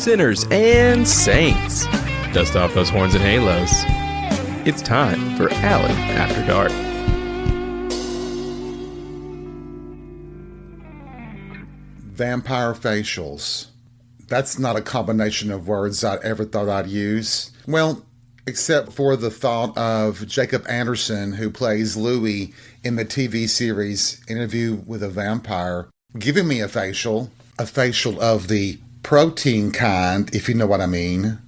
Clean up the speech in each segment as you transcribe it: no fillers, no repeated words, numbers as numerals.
sinners, and saints. Dust off those horns and halos. It's time for Alley After Dark. Vampire facials. That's not a combination of words I ever thought I'd use. Well, except for the thought of Jacob Anderson, who plays Louis in the TV series Interview with a Vampire, giving me a facial of the protein kind, if you know what I mean.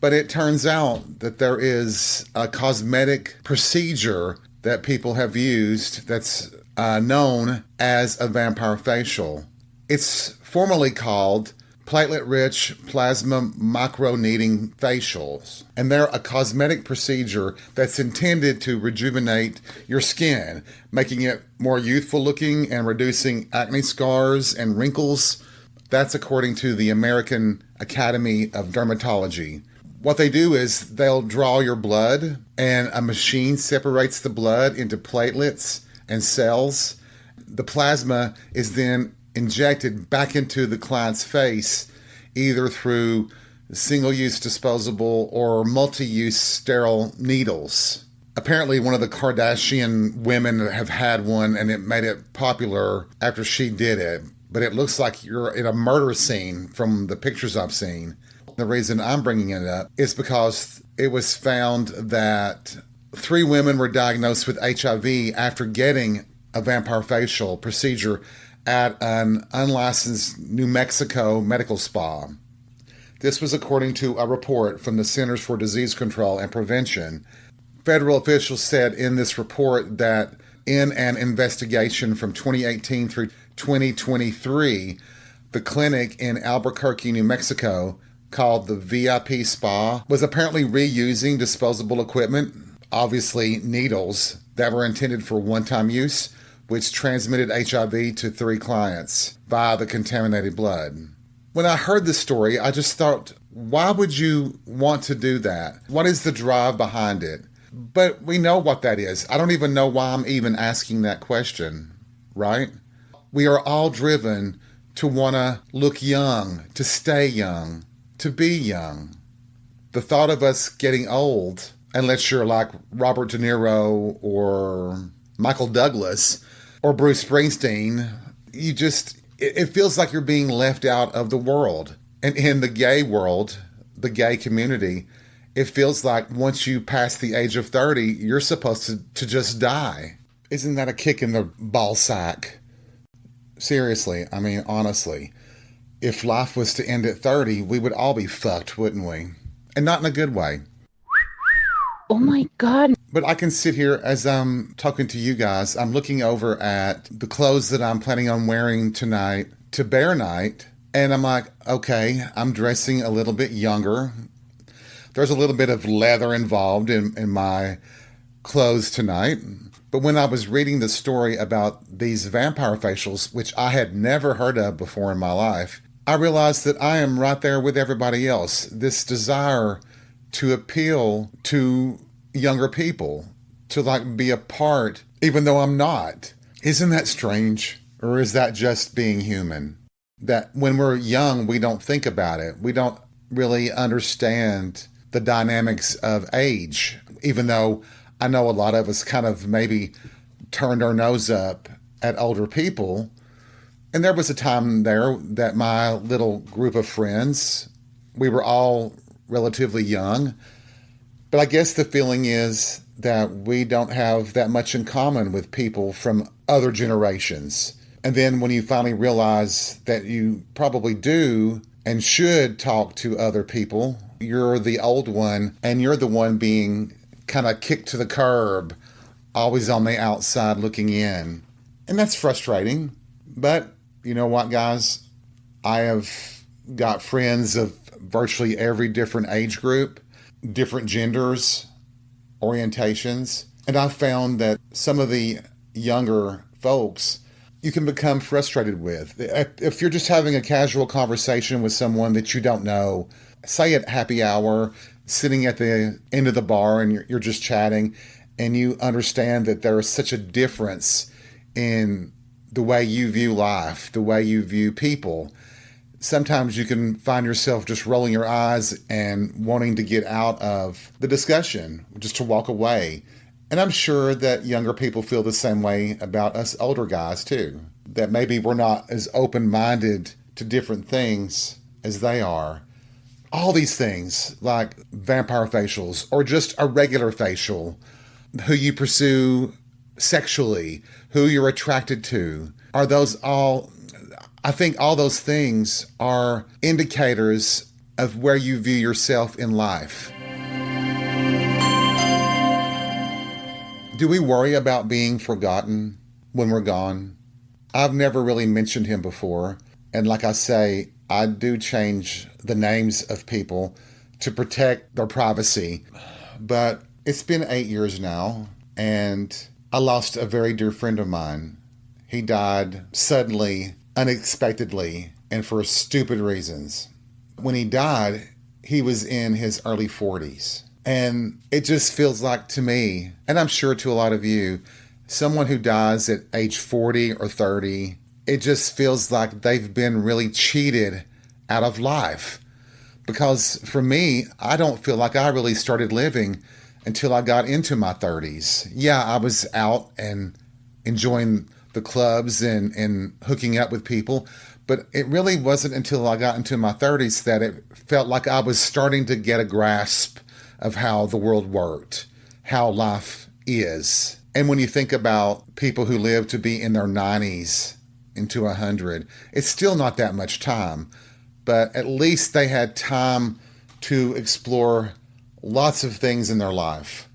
But it turns out that there is a cosmetic procedure that people have used that's known as a vampire facial. It's formally called platelet-rich plasma microneedling facials. And they're a cosmetic procedure that's intended to rejuvenate your skin, making it more youthful looking and reducing acne scars and wrinkles. That's according to the American Academy of Dermatology. What they do is they'll draw your blood, and a machine separates the blood into platelets and cells. The plasma is then injected back into the client's face, either through single-use disposable or multi-use sterile needles. Apparently, one of the Kardashian women have had one, and it made it popular after she did it. But it looks like you're in a murder scene from the pictures I've seen. The reason I'm bringing it up is because it was found that 3 women were diagnosed with HIV after getting a vampire facial procedure at an unlicensed New Mexico medical spa. This was according to a report from the Centers for Disease Control and Prevention. Federal officials said in this report that in an investigation from 2018 through 2023, the clinic in Albuquerque, New Mexico, called the VIP Spa, was apparently reusing disposable equipment, obviously needles, that were intended for one-time use, which transmitted HIV to 3 clients via the contaminated blood. When I heard this story, I just thought, why would you want to do that? What is the drive behind it? But we know what that is. I don't even know why I'm even asking that question, right? We are all driven to want to look young, to stay young, to be young. The thought of us getting old, unless you're like Robert De Niro or Michael Douglas or Bruce Springsteen, it feels like you're being left out of the world. And in the gay world, the gay community, it feels like once you pass the age of 30, you're supposed to just die. Isn't that a kick in the ball sack? Seriously, I mean, honestly, if life was to end at 30, we would all be fucked, wouldn't we? And not in a good way. Oh my God. But I can sit here as I'm talking to you guys. I'm looking over at the clothes that I'm planning on wearing tonight to Bear Night. And I'm like, okay, I'm dressing a little bit younger. There's a little bit of leather involved in my clothes tonight. But when I was reading the story about these vampire facials, which I had never heard of before in my life, I realized that I am right there with everybody else. This desire to appeal to younger people, to like be a part, even though I'm not. Isn't that strange? Or is that just being human? That when we're young, we don't think about it. We don't really understand the dynamics of age, even though I know a lot of us kind of maybe turned our nose up at older people. And there was a time there that my little group of friends, we were all relatively young. But I guess the feeling is that we don't have that much in common with people from other generations. And then when you finally realize that you probably do and should talk to other people, you're the old one and you're the one being kind of kicked to the curb, always on the outside looking in. And that's frustrating. But you know what, guys? I have got friends of virtually every different age group, different genders, orientations. And I've found that some of the younger folks you can become frustrated with. If you're just having a casual conversation with someone that you don't know, say at happy hour, sitting at the end of the bar and you're just chatting, and you understand that there is such a difference in the way you view life, the way you view people, sometimes you can find yourself just rolling your eyes and wanting to get out of the discussion, just to walk away. And I'm sure that younger people feel the same way about us older guys too, that maybe we're not as open-minded to different things as they are. All these things like vampire facials or just a regular facial, who you pursue sexually, who you're attracted to, are those all, I think all those things are indicators of where you view yourself in life. Do we worry about being forgotten when we're gone? I've never really mentioned him before. And like I say, I do change the names of people to protect their privacy. But it's been 8 years now, and I lost a very dear friend of mine. He died suddenly, unexpectedly, and for stupid reasons. When he died, he was in his early 40s. And it just feels like to me, and I'm sure to a lot of you, someone who dies at age 40 or 30, it just feels like they've been really cheated out of life. Because for me, I don't feel like I really started living until I got into my 30s. Yeah, I was out and enjoying the clubs and hooking up with people, but it really wasn't until I got into my 30s that it felt like I was starting to get a grasp of how the world worked, how life is. And when you think about people who live to be in their 90s into 100, it's still not that much time, but at least they had time to explore lots of things in their life.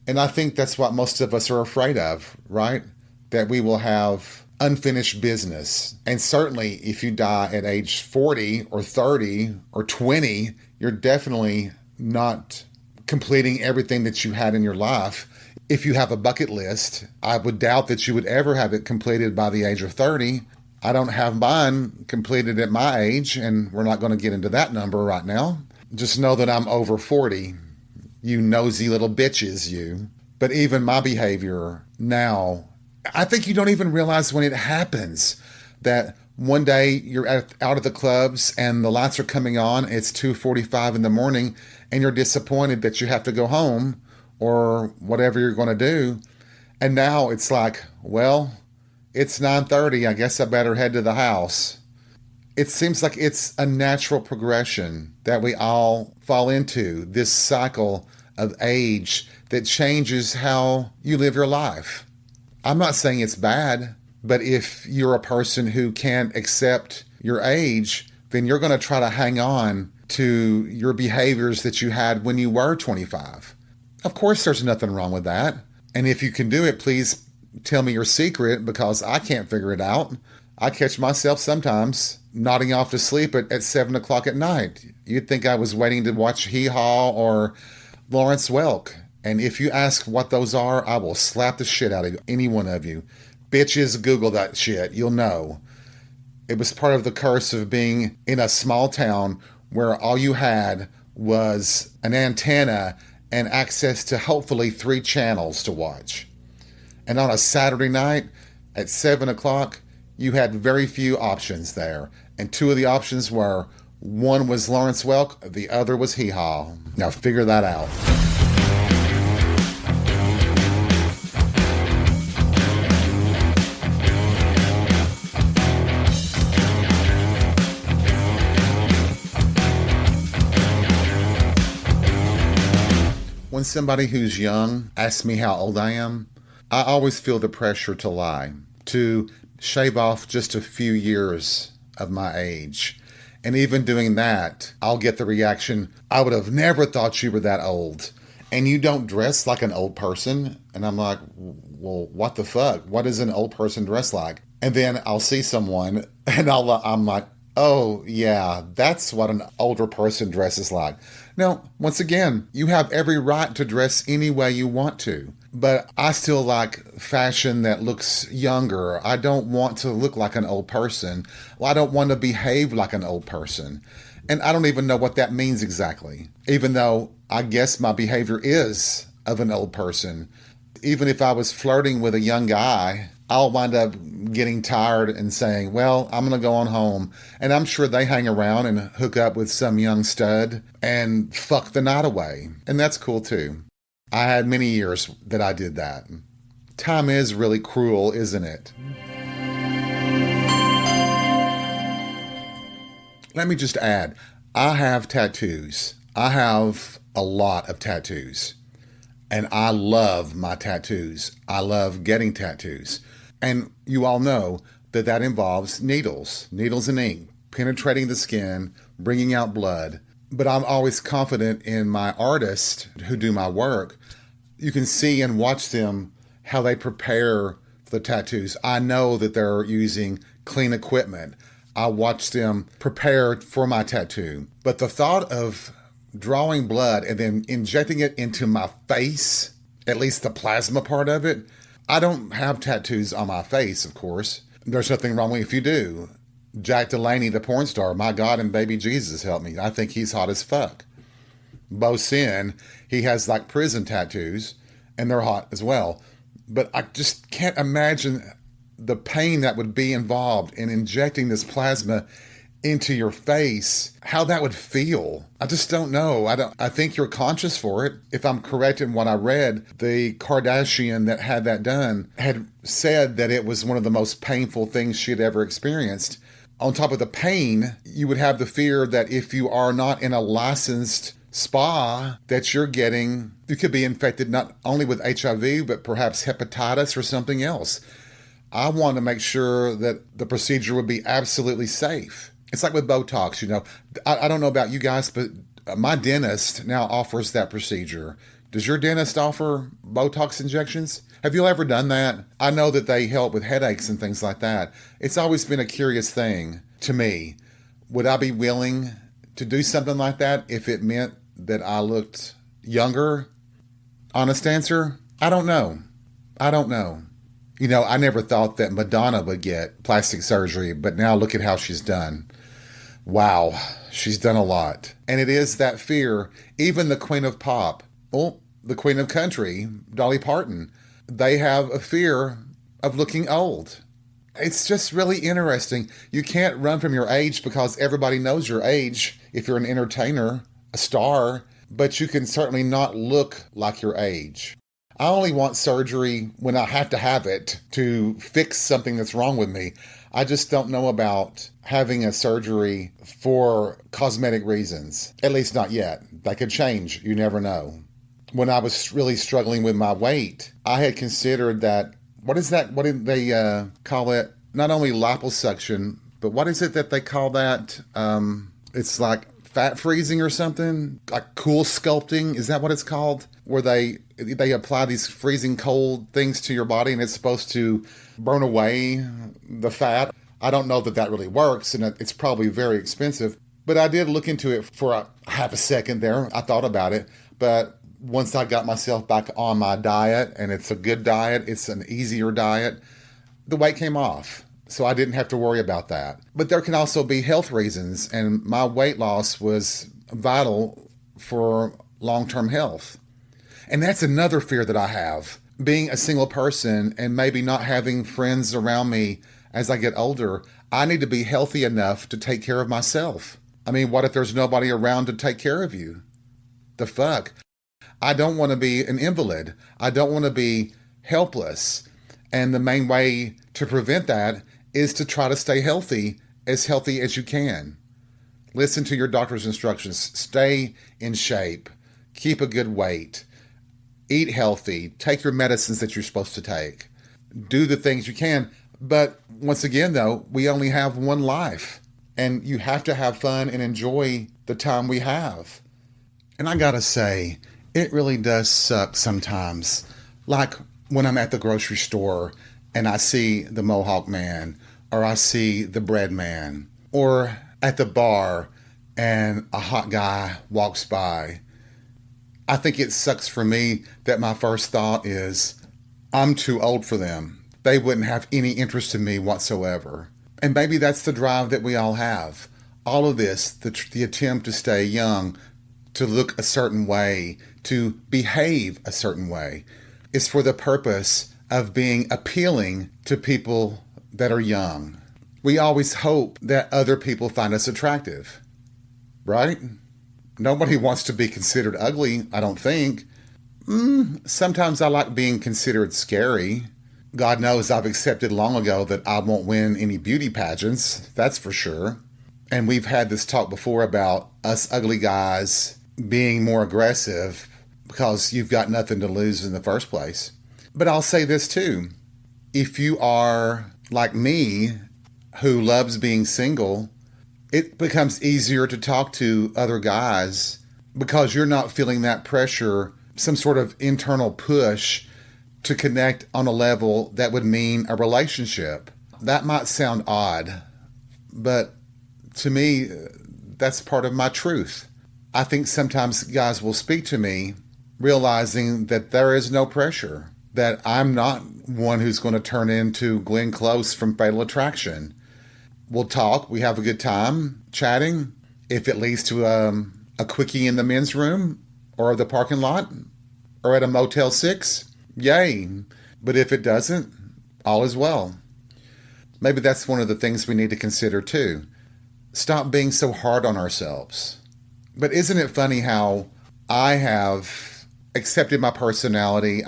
And I think that's what most of us are afraid of, right? That we will have unfinished business. And certainly if you die at age 40 or 30 or 20, you're definitely not completing everything that you had in your life. If you have a bucket list, I would doubt that you would ever have it completed by the age of 30. I don't have mine completed at my age, and we're not going to get into that number right now. Just know that I'm over 40. You nosy little bitches, you. But even my behavior now, I think you don't even realize when it happens that one day you're out of the clubs and the lights are coming on. It's 2:45 in the morning and you're disappointed that you have to go home or whatever you're going to do. And now it's like, well, it's 9:30. I guess I better head to the house. It seems like it's a natural progression that we all fall into, this cycle of age that changes how you live your life. I'm not saying it's bad, but if you're a person who can't accept your age, then you're going to try to hang on to your behaviors that you had when you were 25. Of course, there's nothing wrong with that. And if you can do it, please tell me your secret, because I can't figure it out. I catch myself sometimes nodding off to sleep at 7 o'clock at night. You'd think I was waiting to watch Hee Haw or Lawrence Welk. And if you ask what those are, I will slap the shit out of any one of you. Bitches, Google that shit. You'll know. It was part of the curse of being in a small town where all you had was an antenna and access to hopefully 3 channels to watch. And on a Saturday night at 7 o'clock, you had very few options there. And 2 of the options were, one was Lawrence Welk, the other was Hee Haw. Now figure that out. When somebody who's young asks me how old I am, I always feel the pressure to lie, to shave off just a few years of my age. And even doing that, I'll get the reaction, I would have never thought you were that old. And you don't dress like an old person. And I'm like, well, what the fuck? What does an old person dress like? And then I'll see someone and I'm like, oh yeah, that's what an older person dresses like. Now, once again, you have every right to dress any way you want to. But I still like fashion that looks younger. I don't want to look like an old person. Well, I don't want to behave like an old person. And I don't even know what that means exactly. Even though I guess my behavior is of an old person. Even if I was flirting with a young guy, I'll wind up getting tired and saying, well, I'm going to go on home. And I'm sure they hang around and hook up with some young stud and fuck the night away. And that's cool too. I had many years that I did that. Time is really cruel, isn't it? Let me just add, I have tattoos. I have a lot of tattoos. And I love my tattoos. I love getting tattoos. And you all know that that involves needles and ink, penetrating the skin, bringing out blood. But I'm always confident in my artists who do my work. You can see and watch them how they prepare the tattoos. I know that they're using clean equipment. I watch them prepare for my tattoo. But the thought of drawing blood and then injecting it into my face, at least the plasma part of it, I don't have tattoos on my face, of course. There's nothing wrong with if you do. Jack Delaney, the porn star, my God and baby Jesus help me. I think he's hot as fuck. Bo Sin, he has like prison tattoos, and they're hot as well. But I just can't imagine the pain that would be involved in injecting this plasma into your face, how that would feel. I just don't know. I think you're conscious for it. If I'm correct in what I read, the Kardashian that had that done had said that it was one of the most painful things she had ever experienced. On top of the pain, you would have the fear that if you are not in a licensed spa, that you could be infected not only with HIV, but perhaps hepatitis or something else. I want to make sure that the procedure would be absolutely safe. It's like with Botox, you know. I don't know about you guys, but my dentist now offers that procedure. Does your dentist offer Botox injections? Have you ever done that? I know that they help with headaches and things like that. It's always been a curious thing to me. Would I be willing to do something like that if it meant that I looked younger? Honest answer, I don't know. You know, I never thought that Madonna would get plastic surgery, but now look at how she's done. Wow, she's done a lot. And it is that fear. Even the Queen of Pop, the Queen of Country, Dolly Parton, they have a fear of looking old. It's just really interesting. You can't run from your age because everybody knows your age if you're an entertainer, a star, but you can certainly not look like your age. I only want surgery when I have to have it to fix something that's wrong with me. I just don't know about having a surgery for cosmetic reasons. At least not yet. That could change. You never know. When I was really struggling with my weight, I had considered that, what did they call it? Not only liposuction, but what is it that they call that? It's like fat freezing or something? Like cool sculpting? Is that what it's called? Where they apply these freezing cold things to your body and it's supposed to burn away the fat. I don't know that really works, and it's probably very expensive. But I did look into it for a half a second there. I thought about it. But once I got myself back on my diet, and it's a good diet, it's an easier diet, the weight came off. So I didn't have to worry about that. But there can also be health reasons, and my weight loss was vital for long-term health. And that's another fear that I have. Being a single person and maybe not having friends around me as I get older, I need to be healthy enough to take care of myself. I mean, what if there's nobody around to take care of you? The fuck? I don't want to be an invalid. I don't want to be helpless. And the main way to prevent that is to try to stay healthy as you can. Listen to your doctor's instructions. Stay in shape. Keep a good weight. Eat healthy. Take your medicines that you're supposed to take. Do the things you can. But once again, though, we only have one life. And you have to have fun and enjoy the time we have. And I gotta say, it really does suck sometimes. Like when I'm at the grocery store and I see the Mohawk man, or I see the bread man, or at the bar and a hot guy walks by. I think it sucks for me that my first thought is, I'm too old for them. They wouldn't have any interest in me whatsoever. And maybe that's the drive that we all have. All of this, the attempt to stay young, to look a certain way, to behave a certain way, is for the purpose of being appealing to people that are young. We always hope that other people find us attractive, right? Nobody wants to be considered ugly, I don't think. Sometimes I like being considered scary. God knows I've accepted long ago that I won't win any beauty pageants, that's for sure. And we've had this talk before about us ugly guys being more aggressive because you've got nothing to lose in the first place. But I'll say this too. If you are like me, who loves being single, it becomes easier to talk to other guys because you're not feeling that pressure, some sort of internal push to connect on a level that would mean a relationship. That might sound odd, but to me, that's part of my truth. I think sometimes guys will speak to me realizing that there is no pressure, that I'm not one who's going to turn into Glenn Close from Fatal Attraction. We'll talk, we have a good time chatting. If it leads to a quickie in the men's room or the parking lot or at a Motel 6, yay. But if it doesn't, all is well. Maybe that's one of the things we need to consider too. Stop being so hard on ourselves. But isn't it funny how I have accepted my personality?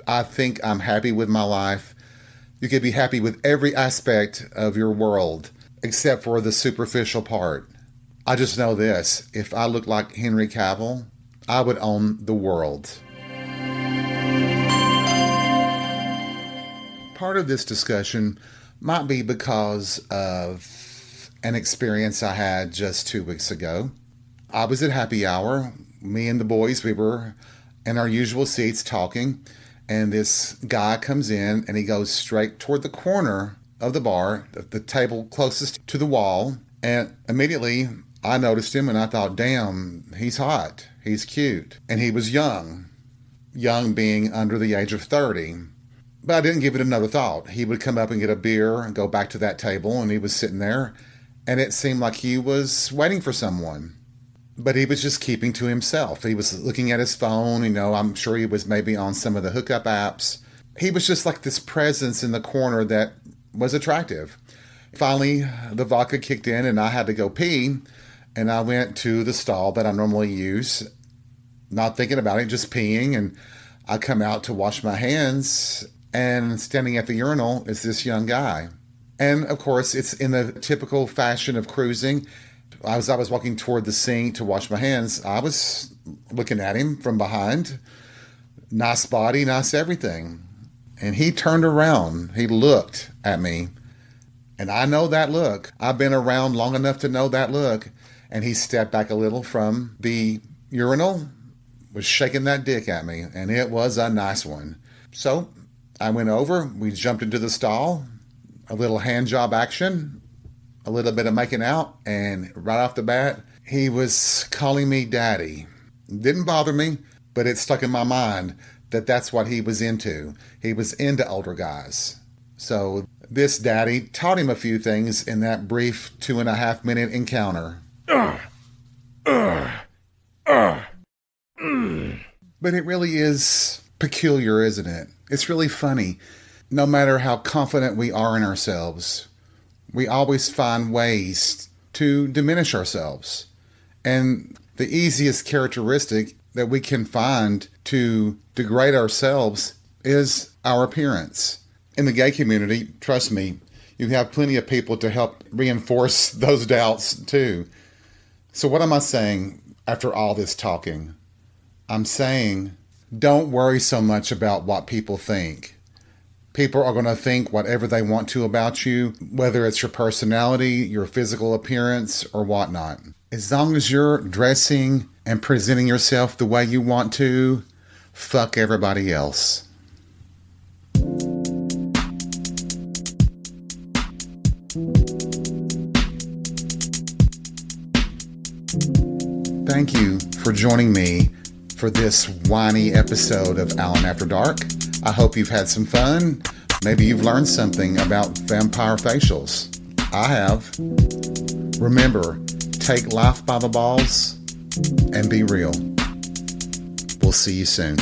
I think I'm happy with my life. You could be happy with every aspect of your world except for the superficial part. I just know this. If I looked like Henry Cavill, I would own the world. Part of this discussion might be because of an experience I had just 2 weeks ago. I was at happy hour. Me and the boys, we were in our usual seats talking, and this guy comes in and he goes straight toward the corner of the bar, the table closest to the wall, and immediately I noticed him and I thought, damn, he's hot, he's cute, and he was young being under the age of 30. But I didn't give it another thought. He would come up and get a beer and go back to that table, and he was sitting there, and it seemed like he was waiting for someone. But he was just keeping to himself. He was looking at his phone, I'm sure he was maybe on some of the hookup apps. He was just like this presence in the corner that was attractive. Finally, the vodka kicked in and I had to go pee, and I went to the stall that I normally use, not thinking about it, just peeing, and I come out to wash my hands, and standing at the urinal is this young guy. And of course, it's in the typical fashion of cruising. As I was walking toward the sink to wash my hands, I was looking at him from behind. Nice body, nice everything. And he turned around. He looked at me. And I know that look. I've been around long enough to know that look. And he stepped back a little from the urinal, was shaking that dick at me. And it was a nice one. So I went over. We jumped into the stall. A little hand job action. A little bit of making out, and right off the bat, he was calling me daddy. Didn't bother me, but it stuck in my mind that that's what he was into. He was into older guys. So this daddy taught him a few things in that brief 2.5-minute encounter. But it really is peculiar, isn't it? It's really funny. No matter how confident we are in ourselves, we always find ways to diminish ourselves. And the easiest characteristic that we can find to degrade ourselves is our appearance. In the gay community, trust me, you have plenty of people to help reinforce those doubts too. So what am I saying after all this talking? I'm saying, don't worry so much about what people think. People are going to think whatever they want to about you, whether it's your personality, your physical appearance, or whatnot. As long as you're dressing and presenting yourself the way you want to, fuck everybody else. Thank you for joining me for this whiny episode of Alan After Dark. I hope you've had some fun. Maybe you've learned something about vampire facials. I have. Remember, take life by the balls and be real. We'll see you soon.